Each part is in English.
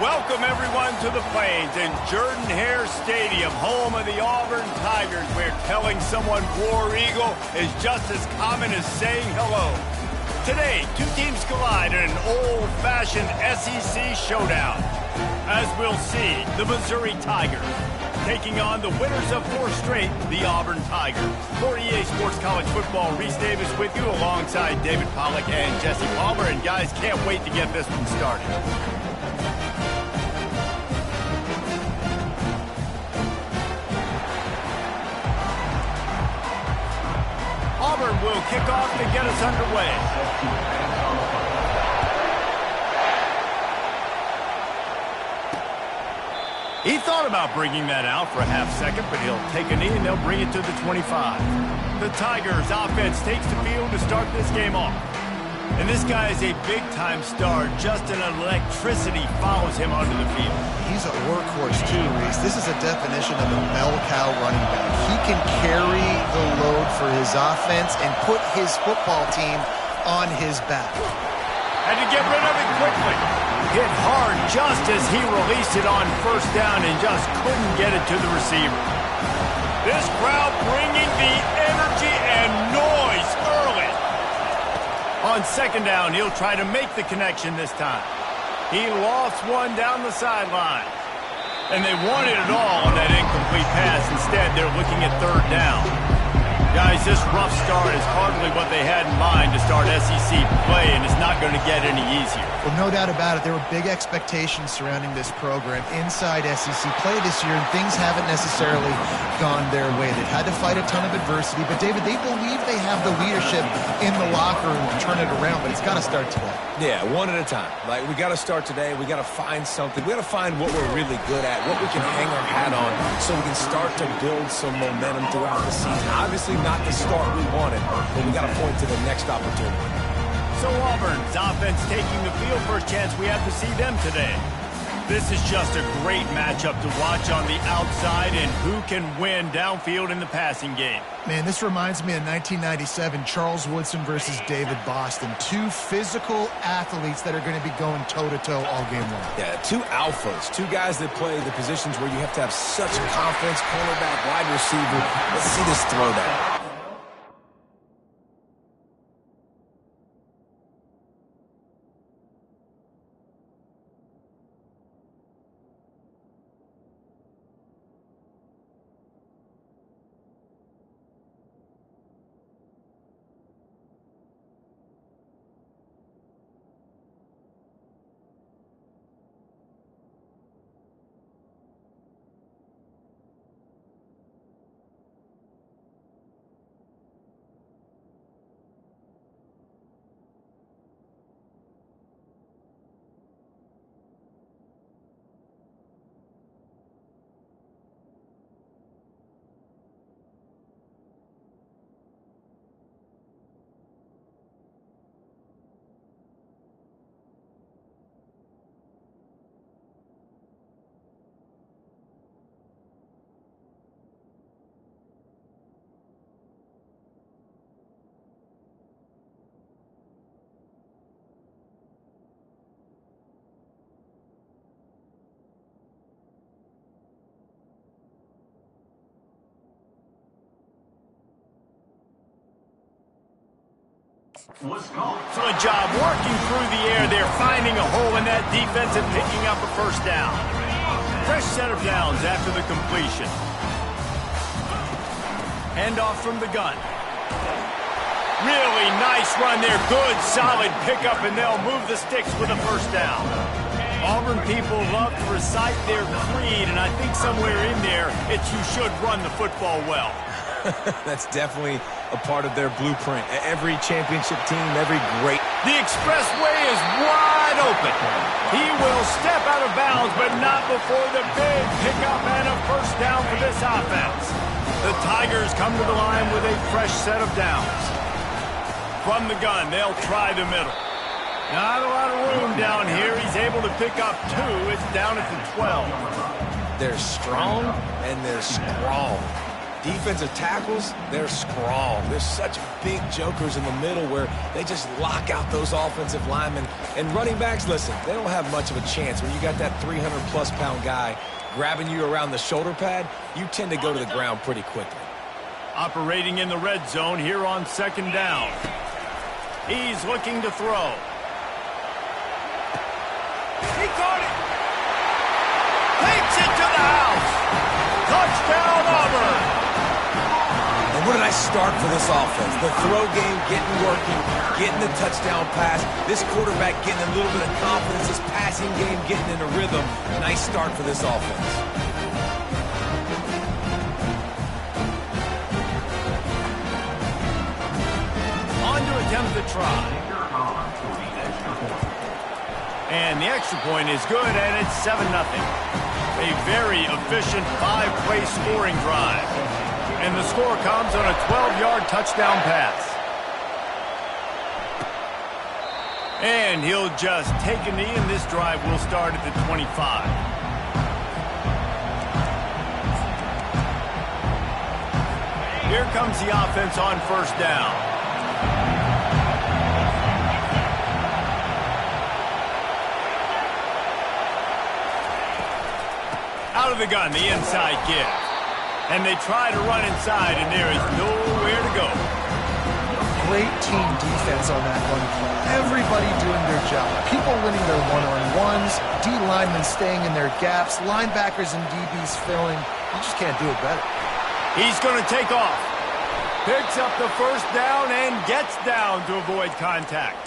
Welcome, everyone, to the Plains and Jordan-Hare Stadium, home of the Auburn Tigers, where telling someone War Eagle is just as common as saying hello. Today, two teams collide in an old-fashioned SEC showdown. As we'll see, the Missouri Tigers taking on the winners of 4 straight, the Auburn Tigers. For EA Sports College Football, Reese Davis with you alongside David Pollack and Jesse Palmer. And guys, can't wait to get this one started. Auburn will kick off to get us underway. He thought about bringing that out for a half second, but he'll take a knee and they'll bring it to the 25. The Tigers offense takes the field to start this game off. And this guy is a big-time star. Just an electricity follows him onto the field. He's a workhorse too, Reese. This is a definition of a bell cow running back. He can carry the load for his offense and put his football team on his back. Had to get rid of it quickly. Hit hard just as he released it on first down and just couldn't get it to the receiver. This crowd bringing the energy and noise early. On second down, he'll try to make the connection this time. He lost one down the sideline. And they wanted it all on that incomplete pass. Instead, they're looking at third down. Guys, this rough start is hardly what they had in mind to start SEC play, and it's not going to get any easier. Well, no doubt about it. There were big expectations surrounding this program inside SEC play this year, and things haven't necessarily gone their way. They've had to fight a ton of adversity, but, David, they believe they have the leadership in the locker room to turn it around, but it's got to start today. Yeah, one at a time. Like, we got to start today. We got to find something. We got to find what we're really good at, what we can hang our hat on so we can start to build some momentum throughout the season. Obviously not the start we wanted, but we got to point to the next opportunity. So Auburn's offense taking the field. First chance we have to see them today. This is just a great matchup to watch on the outside, and who can win downfield in the passing game. Man, this reminds me of 1997, Charles Woodson versus David Boston. Two physical athletes that are going to be going toe-to-toe all game long. Yeah, two alphas, two guys that play the positions where you have to have such confidence, cornerback, wide receiver. Let's see this throwdown. Excellent job working through the air there, finding a hole in that defense and picking up a first down. Fresh set of downs after the completion. Handoff from the gun. Really nice run there. Good, solid pickup, and they'll move the sticks with a first down. Auburn people love to recite their creed, and I think somewhere in there, it's you should run the football well. That's definitely a part of their blueprint. Every championship team, every great... The expressway is wide open. He will step out of bounds, but not before the big pickup and a first down for this offense. The Tigers come to the line with a fresh set of downs. From the gun, they'll try the middle. Not a lot of room down here. He's able to pick up 2. It's down at the 12. They're strong and they're strong. Defensive tackles, they're strong. There's such big jokers in the middle where they just lock out those offensive linemen. And running backs, listen, they don't have much of a chance. When you got that 300-plus pound guy grabbing you around the shoulder pad, you tend to go to the ground pretty quickly. Operating in the red zone here on second down. He's looking to throw. He caught it. Takes it to the house. Touchdown, Auburn. And what did I start for this offense? The throw game getting working, getting the touchdown pass. This quarterback getting a little bit of confidence. This passing game getting in a rhythm. Nice start for this offense. On to attempt the try. And the extra point is good, and it's 7-0. A very efficient 5-play scoring drive. And the score comes on a 12-yard touchdown pass. And he'll just take a knee, and this drive will start at the 25. Here comes the offense on first down. Out of the gun, the inside give. And they try to run inside, and there is nowhere to go. Great team defense on that run play. Everybody doing their job. People winning their one-on-ones, D linemen staying in their gaps, linebackers and DBs filling. You just can't do it better. He's going to take off. Picks up the first down and gets down to avoid contact.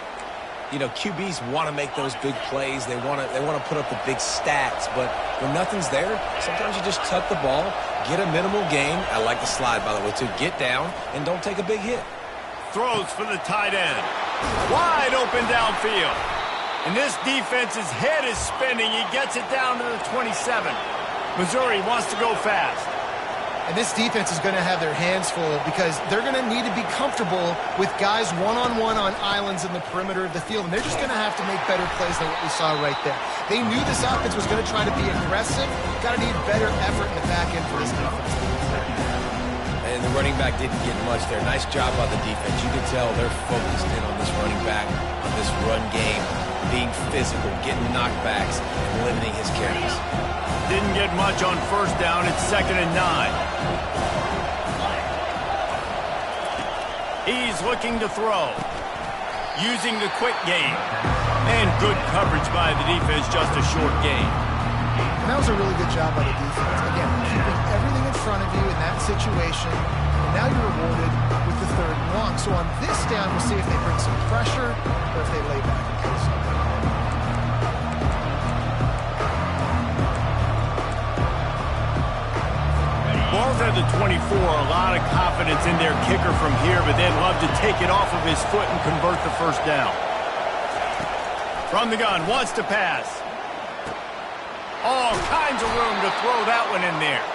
You know, QBs want to make those big plays. They want to put up the big stats. But when nothing's there, sometimes you just tuck the ball, get a minimal gain. I like the slide, by the way, too. Get down and don't take a big hit. Throws for the tight end. Wide open downfield. And this defense's head is spinning. He gets it down to the 27. Missouri wants to go fast. And this defense is going to have their hands full because they're going to need to be comfortable with guys one-on-one on islands in the perimeter of the field. And they're just going to have to make better plays than what we saw right there. They knew this offense was going to try to be aggressive. Got to need better effort in the back end for this defense. And the running back didn't get much there. Nice job by the defense. You can tell they're focused in on this running back, on this run game, being physical, getting knockbacks, and limiting his carries. Didn't get much on first down. It's 2nd and 9. He's looking to throw. Using the quick game. And good coverage by the defense, just a short gain. And that was a really good job by the defense. Again, keeping everything in front of you in that situation. And now you're rewarded with the 3rd and long. So on this down, we'll see if they bring some pressure or if they lay back and play something. Balls at the 24, a lot of confidence in their kicker from here, but they'd love to take it off of his foot and convert the first down. From the gun, wants to pass. All kinds of room to throw that one in there.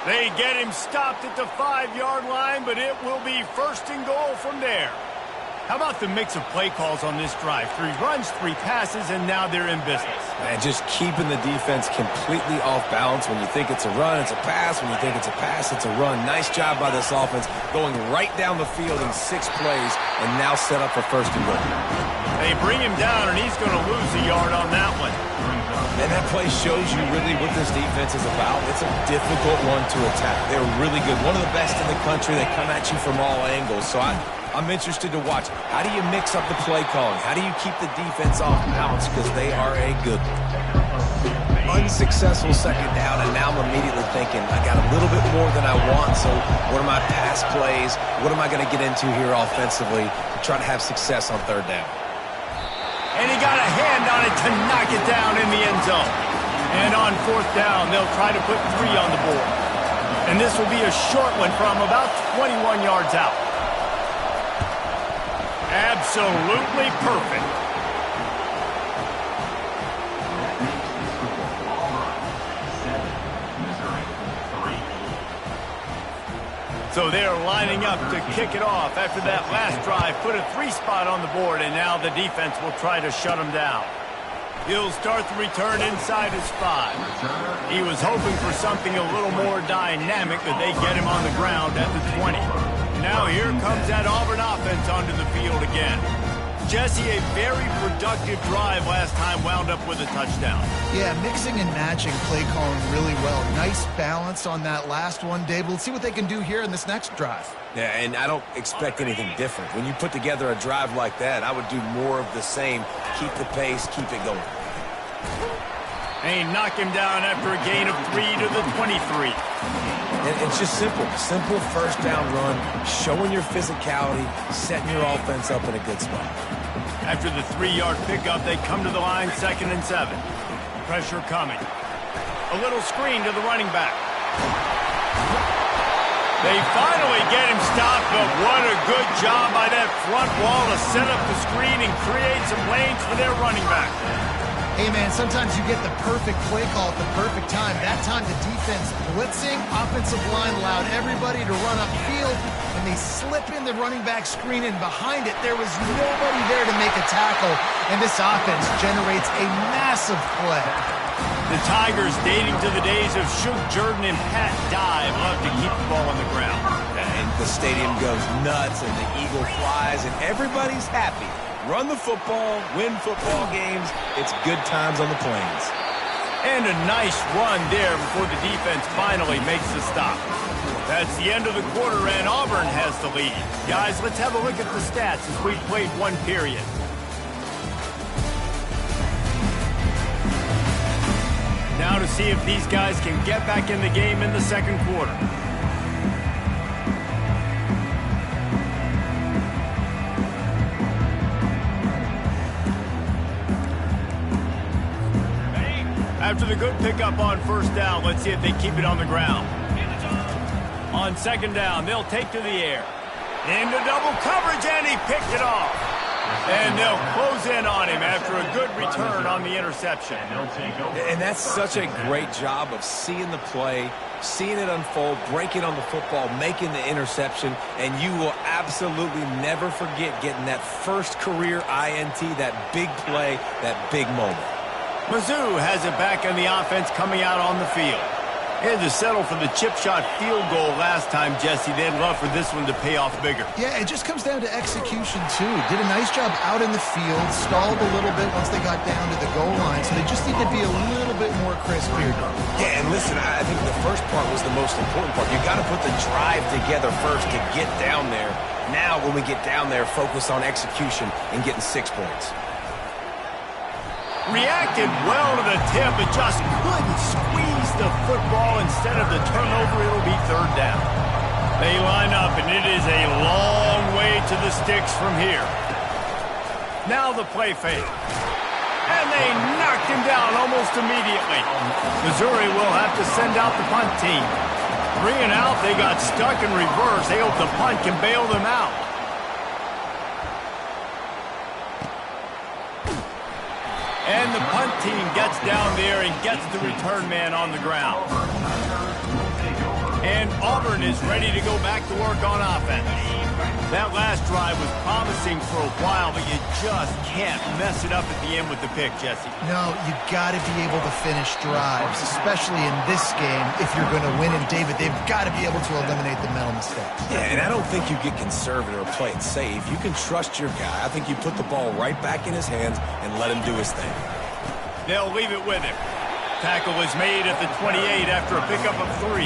They get him stopped at the 5-yard line, but it will be 1st and goal from there. How about the mix of play calls on this drive? 3 runs, 3 passes, and now they're in business. And just keeping the defense completely off balance. When you think it's a run, it's a pass. When you think it's a pass, it's a run. Nice job by this offense, going right down the field in 6 plays, and now set up for 1st and goal. They bring him down, and he's going to lose a yard on that one. And that play shows you really what this defense is about. It's a difficult one to attack. They're really good. One of the best in the country. They come at you from all angles. So I'm interested to watch. How do you mix up the play calling? How do you keep the defense off balance? Because they are a good one. Unsuccessful 2nd down, and now I'm immediately thinking, I got a little bit more than I want, so what are my pass plays? What am I going to get into here offensively to try to have success on 3rd down? And he got a hand on it to knock it down in the end zone. And on 4th down, they'll try to put 3 on the board. And this will be a short one from about 21 yards out. Absolutely perfect. So they're lining up to kick it off after that last drive. Put a 3 spot on the board, and now the defense will try to shut them down. He'll start the return inside his 5. He was hoping for something a little more dynamic, but they get him on the ground at the 20. Now here comes that Auburn offense onto the field again. Jesse, a very productive drive last time wound up with a touchdown. Yeah, mixing and matching play calling really well. Nice balance on that last one, Dave. Let's see what they can do here in this next drive. Yeah, and I don't expect anything different. When you put together a drive like that, I would do more of the same. Keep the pace, keep it going. They knock him down after a gain of 3 to the 23. And it's just simple. Simple first down run, showing your physicality, setting your offense up in a good spot. After the 3-yard pickup, they come to the line 2nd and 7. Pressure coming. A little screen to the running back. They finally get him stopped, but what a good job by that front wall to set up the screen and create some lanes for their running back. Hey, man, sometimes you get the perfect play call at the perfect time. That time the defense blitzing, offensive line allowed everybody to run upfield, and they slip in the running back screen, and behind it there was nobody there to make a tackle, and this offense generates a massive play. The Tigers, dating to the days of Shook Jordan and Pat Dye, love to keep the ball on the ground. And the stadium goes nuts, and the eagle flies, and everybody's happy. Run the football, win football games. It's good times on the plains. And a nice run there before the defense finally makes the stop. That's the end of the quarter, and Auburn has the lead. Guys, let's have a look at the stats as we played one period. Now to see if these guys can get back in the game in the second quarter. After the good pickup on first down, let's see if they keep it on the ground. On second down, they'll take to the air. Into double coverage, and he picked it off. And they'll close in on him after a good return on the interception. And that's such a great job of seeing the play, seeing it unfold, breaking on the football, making the interception, and you will absolutely never forget getting that first career INT, that big play, that big moment. Mizzou has it back on the offense coming out on the field. They had to settle for the chip shot field goal last time, Jesse. They'd love for this one to pay off bigger. Yeah, it just comes down to execution, too. Did a nice job out in the field, stalled a little bit once they got down to the goal line, so they just need to be a little bit more crisp here. Yeah, and listen, I think the first part was the most important part. You got to put the drive together first to get down there. Now, when we get down there, focus on execution and getting 6 points. Reacted well to the tip, but just couldn't squeeze the football. Instead of the turnover, it'll be third down. They line up, and it is a long way to the sticks from here. Now the play fake. And they knocked him down almost immediately. Missouri will have to send out the punt team. 3 and out, they got stuck in reverse. They hope the punt can bail them out. And the punt team gets down there and gets the return man on the ground. And Auburn is ready to go back to work on offense. That last drive was promising for a while, but you just can't mess it up at the end with the pick, Jesse. No, you got to be able to finish drives, especially in this game. If you're going to win, and David, they've got to be able to eliminate the mental mistakes. Yeah, and I don't think you get conservative or play it safe. You can trust your guy. I think you put the ball right back in his hands and let him do his thing. They'll leave it with him. Tackle is made at the 28 after a pickup of 3.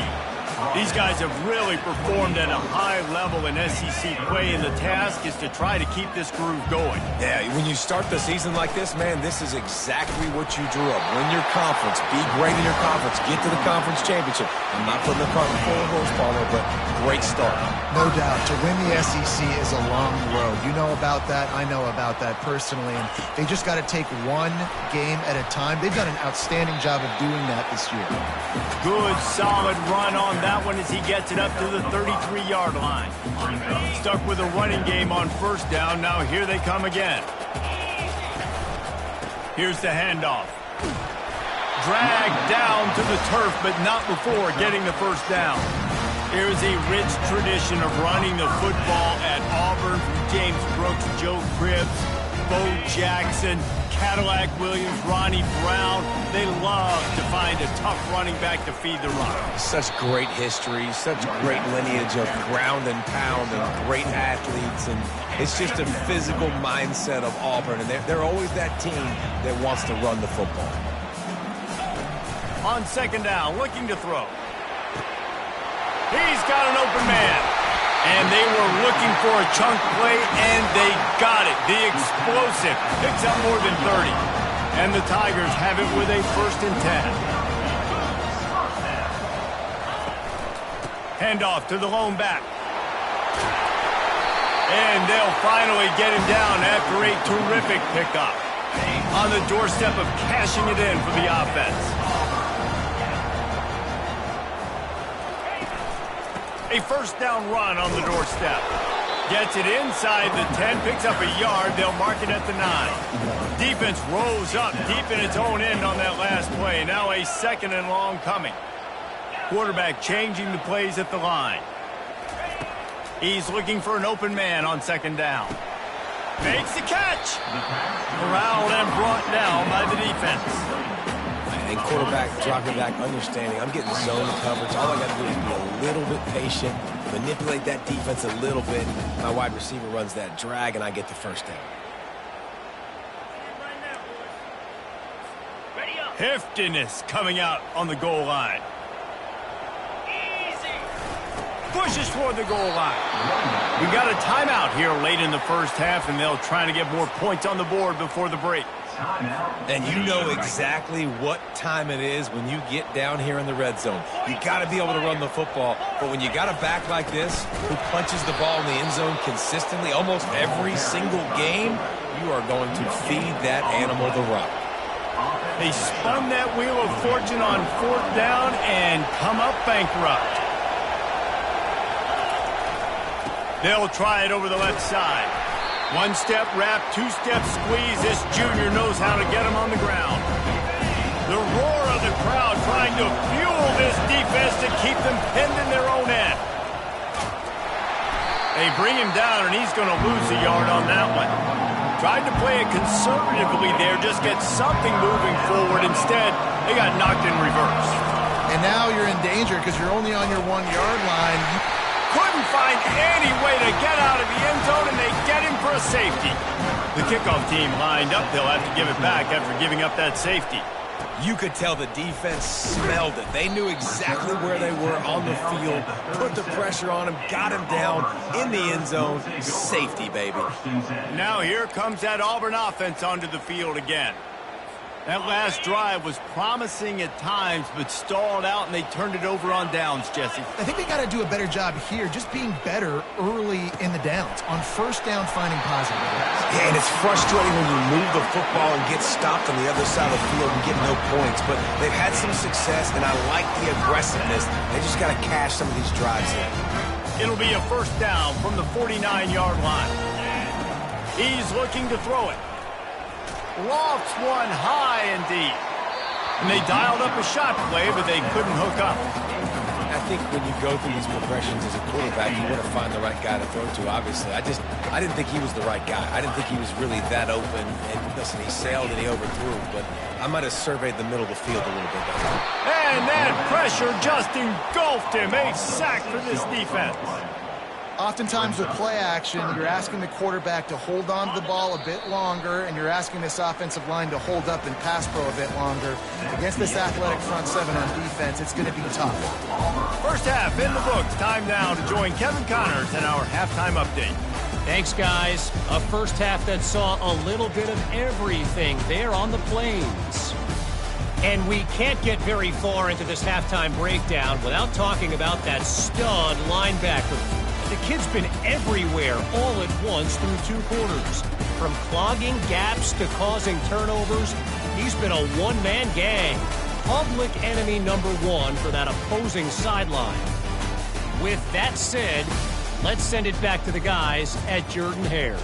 These guys have really performed at a high level in SEC play, and the task is to try to keep this groove going. Yeah, when you start the season like this, man, this is exactly what you drew up. Win your conference, be great in your conference, get to the conference championship. I'm not putting the cart before the horse, Palmer, but great start. No doubt. To win the SEC is a long road. You know about that. I know about that personally, and they just got to take one game at a time. They've done an outstanding job of doing that this year. Good, solid run on that one as he gets it up to the 33-yard line. Stuck with a running game on first down. Now here they come again. Here's the handoff. Dragged down to the turf, but not before getting the first down. Here's a rich tradition of running the football at Auburn from James Brooks, Joe Cribbs. Bo Jackson, Cadillac Williams, Ronnie Brown, they love to find a tough running back to feed the run. Such great history, such great lineage of ground and pound and great athletes. And it's just a physical mindset of Auburn. And they're always that team that wants to run the football. On second down, looking to throw. He's got an open man. And they were looking for a chunk play, and they got it. The explosive picks up more than 30. And the Tigers have it with a 1st and 10. Handoff to the lone back. And they'll finally get him down after a terrific pickup. On the doorstep of cashing it in for the offense. A 1st down run on the doorstep. Gets it inside the 10, picks up a yard. They'll mark it at the 9. Defense rose up deep in its own end on that last play. Now a 2nd and long coming. Quarterback changing the plays at the line. He's looking for an open man on 2nd down. Makes the catch. Corralled and brought down by the defense. And quarterback dropping back, understanding I'm getting zone coverage. All I got to do is be a little bit patient, manipulate that defense a little bit. My wide receiver runs that drag, and I get the 1st down. Heftiness coming out on the goal line. Pushes toward the goal line. We got a timeout here late in the 1st half, and they'll try to get more points on the board before the break. And you know exactly what time it is when you get down here in the red zone. You got to be able to run the football, but when you got a back like this who punches the ball in the end zone consistently almost every single game, you are going to feed that animal the rock. They spun that wheel of fortune on 4th down and come up bankrupt. They'll try it over the left side. 1-step wrap, 2-step squeeze. This junior knows how to get him on the ground. The roar of the crowd trying to fuel this defense to keep them pinned in their own end. They bring him down, and he's going to lose a yard on that one. Tried to play it conservatively there, just get something moving forward. Instead, they got knocked in reverse. And now you're in danger because you're only on your 1-yard line. Couldn't find any way to get out of the end zone, and they get him for a safety. The kickoff team lined up. They'll have to give it back after giving up that safety. You could tell the defense smelled it. They knew exactly where they were on the field, put the pressure on him, got him down in the end zone. Safety, baby. Now here comes that Auburn offense onto the field again. That last drive was promising at times, but stalled out, and they turned it over on downs, Jesse. I think they got to do a better job here, just being better early in the downs. On 1st down, finding positive plays. Yeah, and it's frustrating when you move the football and get stopped on the other side of the field and get no points. But they've had some success, and I like the aggressiveness. They just got to cash some of these drives in. It'll be a 1st down from the 49-yard line. He's looking to throw it. Lofts one high and deep. And they dialed up a shot play, but they couldn't hook up. I think when you go through these progressions as a quarterback, you want to find the right guy to throw to, obviously. I didn't think he was the right guy. I didn't think he was really that open. And listen, he sailed and he overthrew, but I might have surveyed the middle of the field a little bit better. And that pressure just engulfed him. A sack for this defense. Oftentimes with play action, you're asking the quarterback to hold on to the ball a bit longer, and you're asking this offensive line to hold up and pass pro a bit longer. Against this athletic front 7 on defense, it's going to be tough. 1st half in the books. Time now to join Kevin Connors in our halftime update. Thanks, guys. A 1st half that saw a little bit of everything there on the Plains. And we can't get very far into this halftime breakdown without talking about that stud linebacker. The kid's been everywhere all at once through 2 quarters. From clogging gaps to causing turnovers, he's been a one-man gang. Public enemy number 1 for that opposing sideline. With that said, let's send it back to the guys at Jordan-Hare.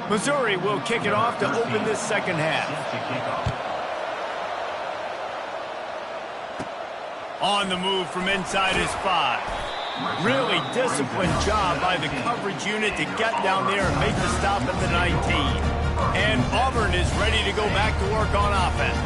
Missouri will kick it off to open this second half. On the move from inside his 5. Really disciplined job by the coverage unit to get down there and make the stop at the 19. And Auburn is ready to go back to work on offense.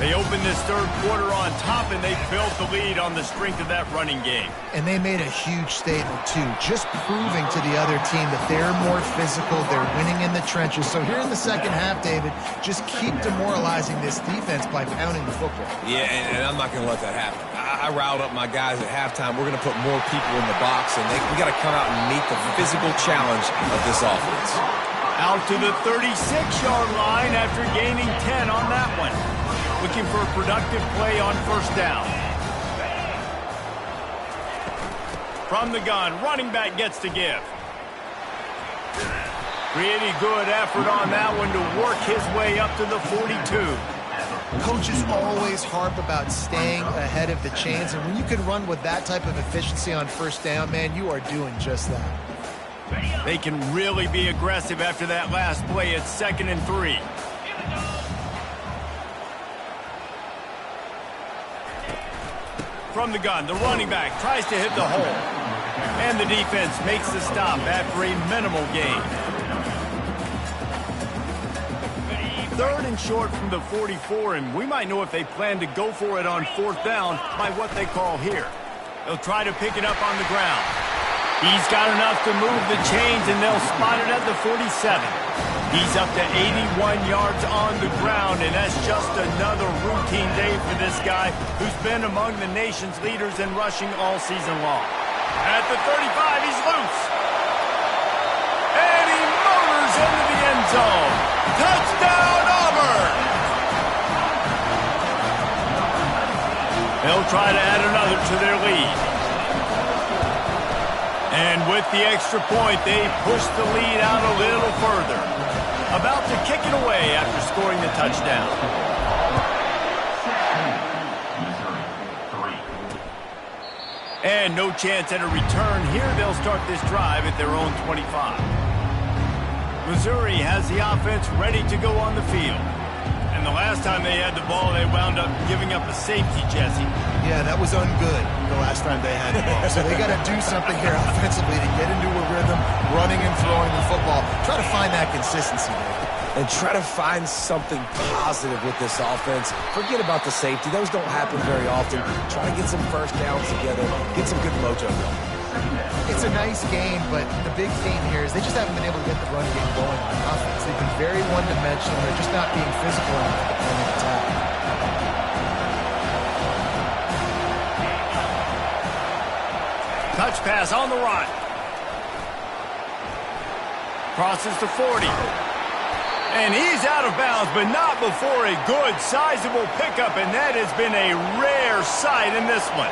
They opened this third quarter on top, and they built the lead on the strength of that running game. And they made a huge statement, too, just proving to the other team that they're more physical, they're winning in the trenches. So here in the second half, David, just keep demoralizing this defense by pounding the football. Yeah, and I'm not going to let that happen. I riled up my guys at halftime. We're going to put more people in the box, and we got to come out and meet the physical challenge of this offense. Out to the 36-yard line after gaining 10 on that one. Looking for a productive play on first down. From the gun, running back gets to give. Pretty good effort on that one to work his way up to the 42. Coaches always harp about staying ahead of the chains, and when you can run with that type of efficiency on first down, man, you are doing just that. They can really be aggressive after that last play. It's 2nd and 3. From the gun, the running back tries to hit the hole. And the defense makes the stop after a minimal gain. 3rd and short from the 44, and we might know if they plan to go for it on 4th down by what they call here. They'll try to pick it up on the ground. He's got enough to move the chains, and they'll spot it at the 47. He's up to 81 yards on the ground, and that's just another routine day for this guy who's been among the nation's leaders in rushing all season long. At the 35, he's loose. And he motors into the end zone. Touchdown, Auburn! They'll try to add another to their lead. And with the extra point, they push the lead out a little further. About to kick it away after scoring the touchdown. And no chance at a return here. They'll start this drive at their own 25. Missouri has the offense ready to go on the field. And the last time they had the ball, they wound up giving up a safety, Jesse. Yeah, that was ungood the last time they had the ball. So they got to do something here offensively to get into a rhythm, running and throwing the football. Try to find that consistency, David. And try to find something positive with this offense. Forget about the safety. Those don't happen very often. Try to get some first downs together. Get some good mojo going. It's a nice game, but the big theme here is they just haven't been able to get the run game going on offense. They've been very one-dimensional. They're just not being physical enough at the point of attack. Touch pass on the run. Crosses to 40. And he's out of bounds, but not before a good, sizable pickup, and that has been a rare sight in this one.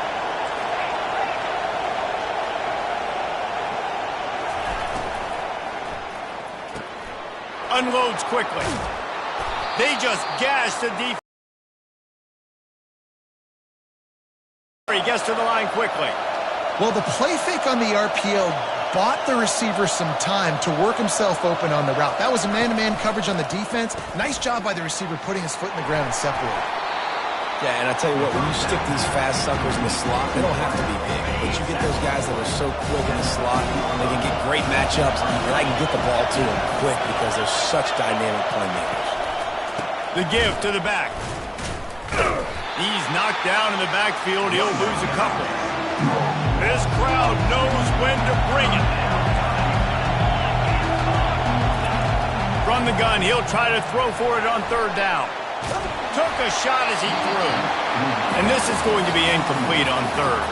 Unloads quickly. They just gashed the defense. He gets to the line quickly. Well, the play fake on the RPO bought the receiver some time to work himself open on the route. That was a man-to-man coverage on the defense. Nice job by the receiver putting his foot in the ground and separating. Yeah, and I tell you what, when you stick these fast suckers in the slot, they don't have to be big. But you get those guys that are so quick in the slot, and they can get great matchups, and I can get the ball to them quick because they're such dynamic playmakers. The give to the back. He's knocked down in the backfield. He'll lose a couple. This crowd knows when to bring it. From the gun, he'll try to throw for it on 3rd down. Took a shot as he threw. And this is going to be incomplete on 3rd.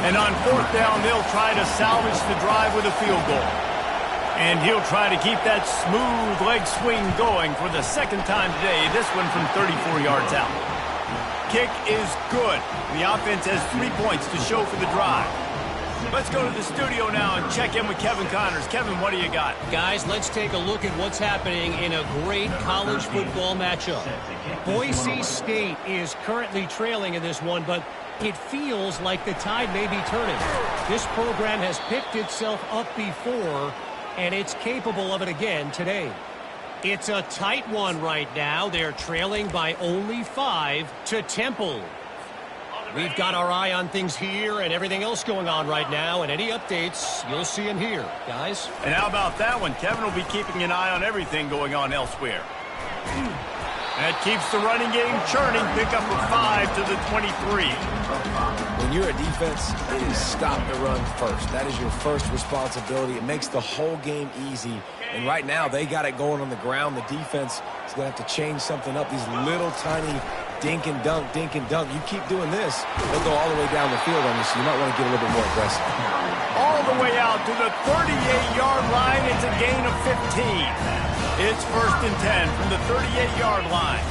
And on 4th down, they'll try to salvage the drive with a field goal. And he'll try to keep that smooth leg swing going for the 2nd time today, this one from 34 yards out. Kick is good. The offense has 3 points to show for the drive. Let's go to the studio now and check in with Kevin Connors. Kevin, what do you got? Guys, let's take a look at what's happening in a great college football matchup. Boise State is currently trailing in this one, but it feels like the tide may be turning. This program has picked itself up before, and it's capable of it again today. It's a tight one right now. They're trailing by only 5 to Temple. We've got our eye on things here and everything else going on right now, and any updates, you'll see them here, guys. And how about that one? Kevin will be keeping an eye on everything going on elsewhere. That keeps the running game churning. Pick up a 5 to the 23. When you're a defense, it is stop the run first. That is your first responsibility. It makes the whole game easy. And right now, they got it going on the ground. The defense is going to have to change something up. These little tiny dink and dunk, dink and dunk. You keep doing this, they'll go all the way down the field on you, so you might want to get a little bit more aggressive. All the way out to the 38-yard line. It's a gain of 15. It's 1st and 10 from the 38-yard line.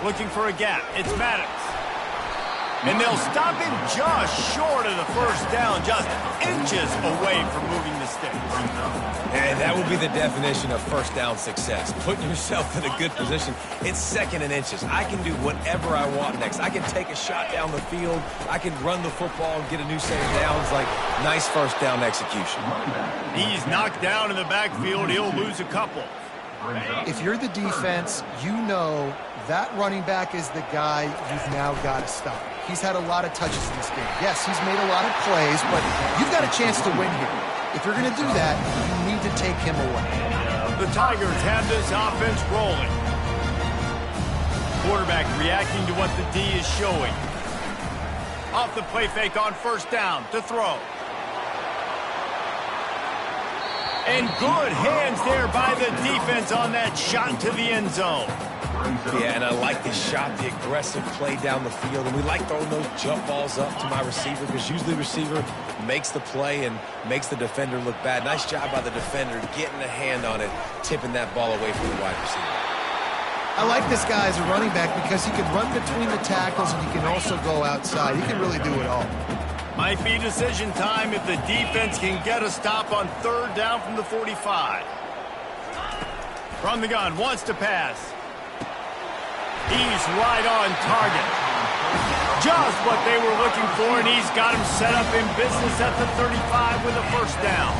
Looking for a gap. It's Maddox. And they'll stop him just short of the first down, just inches away from moving the sticks. And that would be the definition of first down success. Putting yourself in a good position. It's 2nd and inches. I can do whatever I want next. I can take a shot down the field. I can run the football and get a new set of downs. Like, nice first down execution. He's knocked down in the backfield. He'll lose a couple. If you're the defense, you know that running back is the guy you've now got to stop. He's had a lot of touches in this game. Yes, he's made a lot of plays, but you've got a chance to win here. If you're going to do that, you need to take him away. The Tigers have this offense rolling. Quarterback reacting to what the D is showing. Off the play fake on first down to throw. And good hands there by the defense on that shot to the end zone. Yeah, and I like the shot, the aggressive play down the field. And we like throwing those jump balls up to my receiver because usually the receiver makes the play and makes the defender look bad. Nice job by the defender getting a hand on it, tipping that ball away from the wide receiver. I like this guy as a running back because he can run between the tackles and he can also go outside. He can really do it all. Might be decision time if the defense can get a stop on 3rd down from the 45. From the gun, wants to pass. He's right on target. Just what they were looking for, and he's got him set up in business at the 35 with a first down.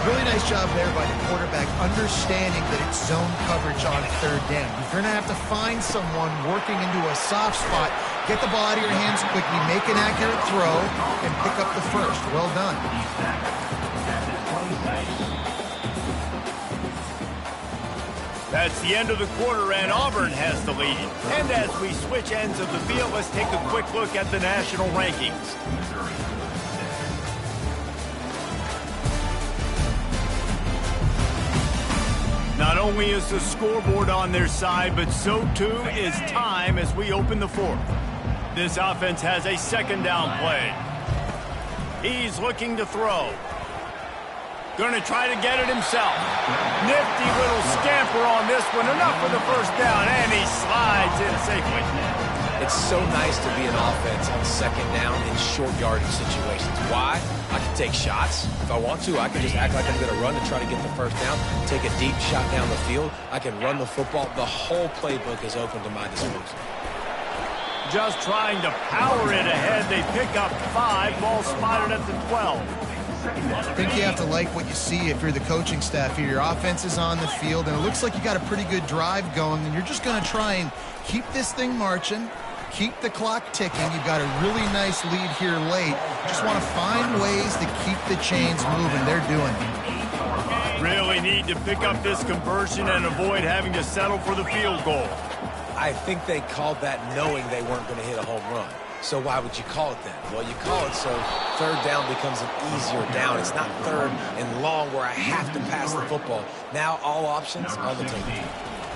Really nice job there by the quarterback, understanding that it's zone coverage on 3rd down. You're going to have to find someone working into a soft spot, get the ball out of your hands quickly, make an accurate throw, and pick up the first. Well done. That's the end of the quarter, and Auburn has the lead. And as we switch ends of the field, let's take a quick look at the national rankings. Not only is the scoreboard on their side, but so too is time as we open the 4th. This offense has a 2nd down play. He's looking to throw. Going to try to get it himself. Nifty little scamper on this one. Enough for the first down, and he slides in safely. It's so nice to be an offense on 2nd down in short yardage situations. Why? I can take shots. If I want to, I can just act like I'm going to run to try to get the first down, take a deep shot down the field. I can run the football. The whole playbook is open to my disposal. Just trying to power it ahead. They pick up 5. Ball spotted at the 12. I think you have to like what you see if you're the coaching staff here. Your offense is on the field, and it looks like you got a pretty good drive going, and you're just going to try and keep this thing marching, keep the clock ticking. You've got a really nice lead here late. Just want to find ways to keep the chains moving. They're doing it. Really need to pick up this conversion and avoid having to settle for the field goal. I think they called that knowing they weren't going to hit a home run. So why would you call it that? Well, you call it so 3rd down becomes an easier down. It's not 3rd and long where I have to pass the football. Now all options are on the table.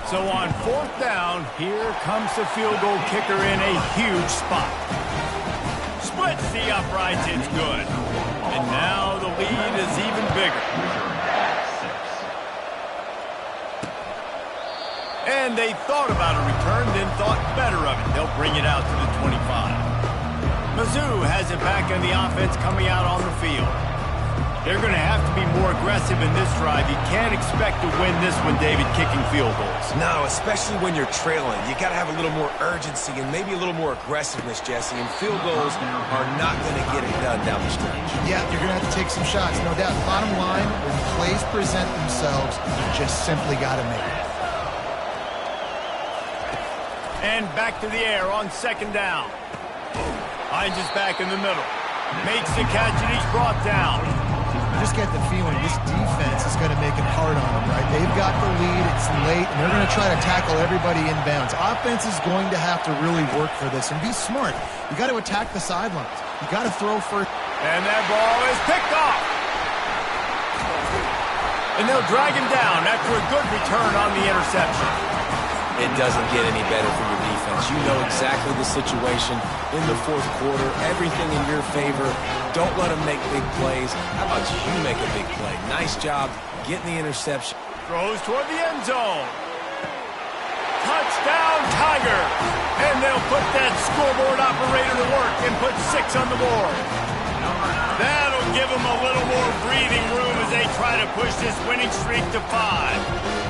So on 4th down, here comes the field goal kicker in a huge spot. Splits the uprights, it's good. And now the lead is even bigger. And they thought about a return, then thought better of it. They'll bring it out to the 25. Mizzou has it back in the offense coming out on the field. They're going to have to be more aggressive in this drive. You can't expect to win this one, David, kicking field goals. No, especially when you're trailing. You got to have a little more urgency and maybe a little more aggressiveness, Jesse. And field goals are not going to get it done down the stretch. Yeah, you're going to have to take some shots, no doubt. Bottom line, when plays present themselves, you just simply got to make it. And back to the air on second down. Hines is back in the middle. Makes the catch, and he's brought down. You just get the feeling this defense is going to make it hard on them, right? They've got the lead, it's late, and they're going to try to tackle everybody inbounds. Offense is going to have to really work for this and be smart. You got to attack the sidelines. You got to throw first. And that ball is picked off. And they'll drag him down after a good return on the interception. It doesn't get any better for your defense. You know exactly the situation in the fourth quarter. Everything in your favor. Don't let them make big plays. How about you make a big play? Nice job getting the interception. Throws toward the end zone. Touchdown, Tiger. And they'll put that scoreboard operator to work and put 6 on the board. That'll give them a little more breathing room as they try to push this winning streak to 5.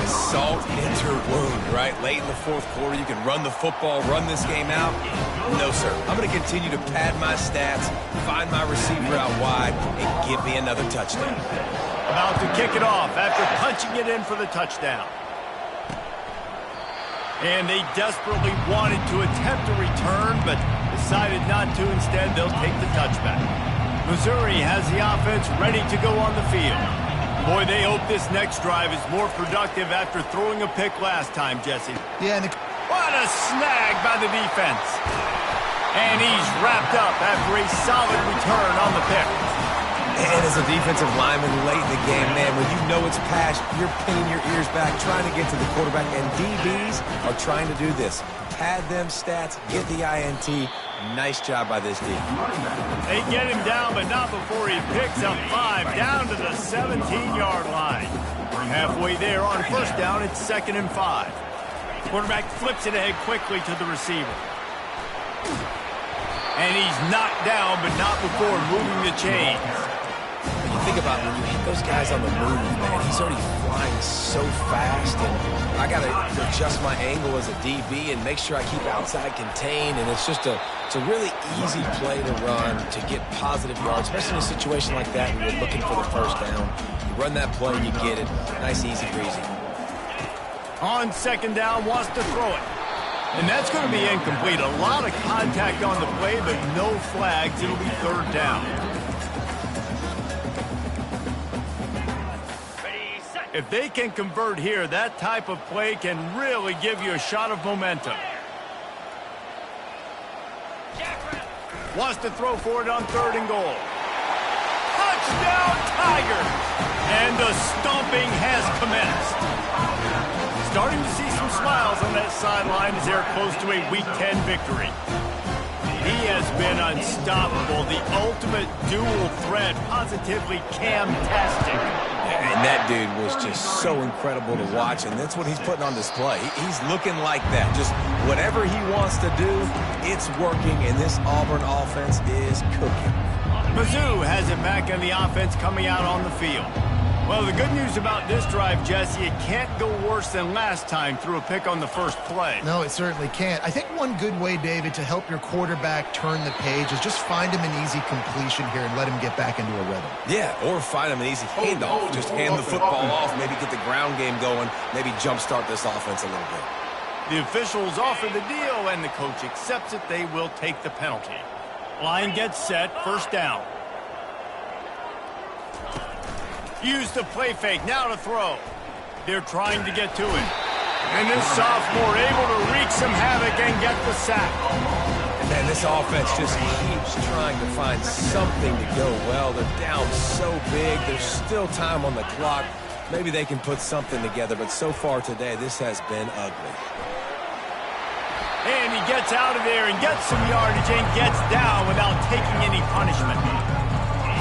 Salt into her wound, right? Late in the fourth quarter, you can run the football, run this game out. No, sir. I'm going to continue to pad my stats, find my receiver out wide, and give me another touchdown. About to kick it off after punching it in for the touchdown. And they desperately wanted to attempt a return, but decided not to. Instead, they'll take the touchback. Missouri has the offense ready to go on the field. Boy, they hope this next drive is more productive after throwing a pick last time, Jesse. Yeah, What a snag by the defense. And he's wrapped up after a solid return on the pick. And as a defensive lineman late in the game, man, when you know it's past, you're pinning your ears back, trying to get to the quarterback. And DBs are trying to do this. Pad them stats, get the INT. Nice job by this team. They get him down, but not before he picks up 5 down to the 17-yard line. Halfway there on first down, it's 2nd and 5. Quarterback flips it ahead quickly to the receiver. And he's knocked down, but not before moving the chains. When you think about when you hit those guys on the move, man, he's already flying so fast, and I got to adjust my angle as a DB and make sure I keep outside contained, and it's just it's a really easy play to run to get positive yards, especially in a situation like that when you're looking for the first down. You run that play, you get it. Nice, easy breezy. On second down, wants to throw it. And that's going to be incomplete. A lot of contact on the play, but no flags. It'll be 3rd down. If they can convert here, that type of play can really give you a shot of momentum. Wants to throw for it on 3rd and goal. Touchdown, Tigers! And the stomping has commenced. Starting to see some smiles on that sideline as they're close to a Week 10 victory. He has been unstoppable, the ultimate dual threat, positively Cam-tastic. And that dude was just so incredible to watch, and that's what he's putting on display. He's looking like that. Just whatever he wants to do, it's working, and this Auburn offense is cooking. Mizzou has it back in the offense coming out on the field. Well, the good news about this drive, Jesse, it can't go worse than last time through a pick on the first play. No, it certainly can't. I think one good way, David, to help your quarterback turn the page is just find him an easy completion here and let him get back into a rhythm. Yeah, or find him an easy handoff. Just hand the football off, maybe get the ground game going, maybe jumpstart this offense a little bit. The officials offer the deal, and the coach accepts it. They will take the penalty. Line gets set, first down. Use the play fake, now to throw. They're trying to get to it. And this sophomore able to wreak some havoc and get the sack. And then this offense just keeps trying to find something to go well. They're down so big. There's still time on the clock. Maybe they can put something together, but so far today, this has been ugly. And he gets out of there and gets some yardage and gets down without taking any punishment.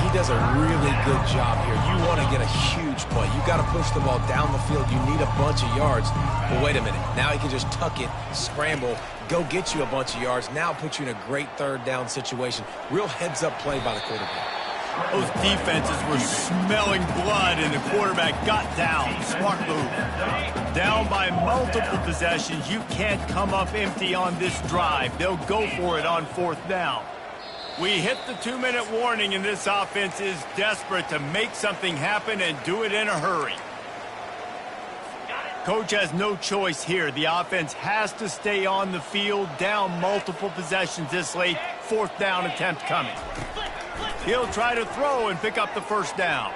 He does a really good job here. You want to get a huge play. You got to push the ball down the field. You need a bunch of yards. But wait a minute. Now he can just tuck it, scramble, go get you a bunch of yards. Now put you in a great 3rd down situation. Real heads-up play by the quarterback. Those defenses were smelling blood, and the quarterback got down. Smart move. Down by multiple possessions. You can't come up empty on this drive. They'll go for it on 4th down. We hit the 2-minute warning, and this offense is desperate to make something happen and do it in a hurry. Coach has no choice here. The offense has to stay on the field, down multiple possessions this late. 4th down attempt coming. He'll try to throw and pick up the 1st down.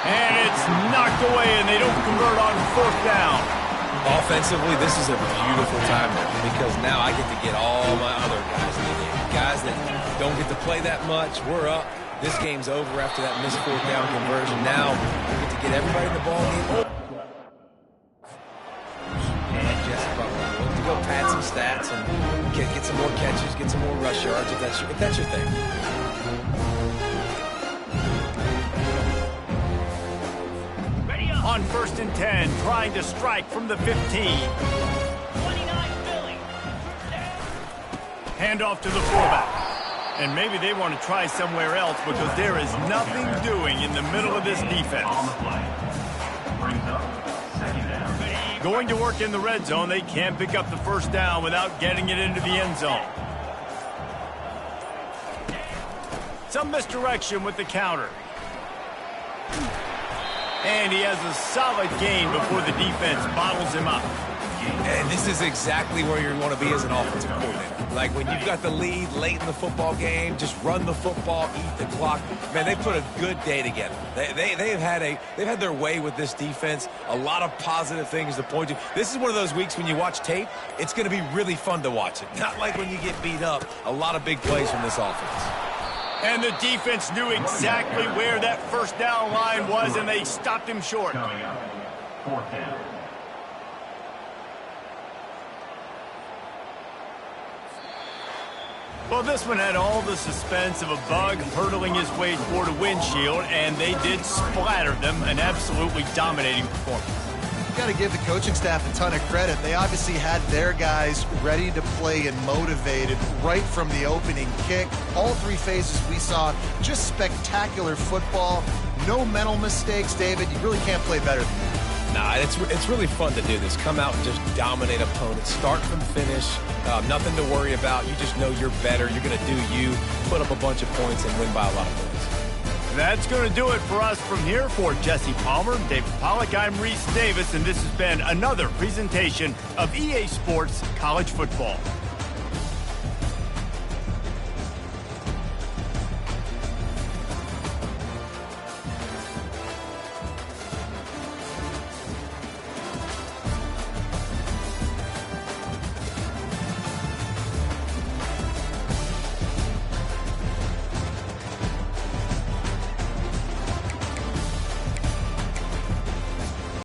And it's knocked away, and they don't convert on 4th down. Offensively, this is a beautiful time because now I get to get all my other guys in the game. Guys that don't get to play that much. We're up. This game's over after that missed 4th down conversion. Now we get to get everybody in the ball game. And Jesse Butler willing to go pad some stats and get some more catches, get some more rush yards if that's your thing. On 1st and 10, trying to strike from the 15. Handoff to the fullback. And maybe they want to try somewhere else because there is nothing doing in the middle of this defense. Going to work in the red zone. They can't pick up the 1st down without getting it into the end zone. Some misdirection with the counter. And he has a solid gain before the defense bottles him up. And this is exactly where you want to be as an offensive coordinator. Like when you've got the lead late in the football game, just run the football, eat the clock. Man, they put a good day together. They've had their way with this defense. A lot of positive things to point to. This is one of those weeks when you watch tape, it's going to be really fun to watch it. Not like when you get beat up. A lot of big plays from this offense. And the defense knew exactly where that 1st down line was, and they stopped him short. 4th down. Well, this one had all the suspense of a bug hurtling his way toward a windshield, and they did splatter them. An absolutely dominating performance. Got to give the coaching staff a ton of credit. They obviously had their guys ready to play and motivated right from the opening kick. All 3 phases we saw, just spectacular football. No mental mistakes, David. You really can't play better than that. Nah, it's really fun to do this. Come out and just dominate opponents. Start from finish. Nothing to worry about. You just know you're better. You're going to do you. Put up a bunch of points and win by a lot of points. That's going to do it for us from here. For Jesse Palmer, David Pollack, I'm Reese Davis, and this has been another presentation of EA Sports College Football.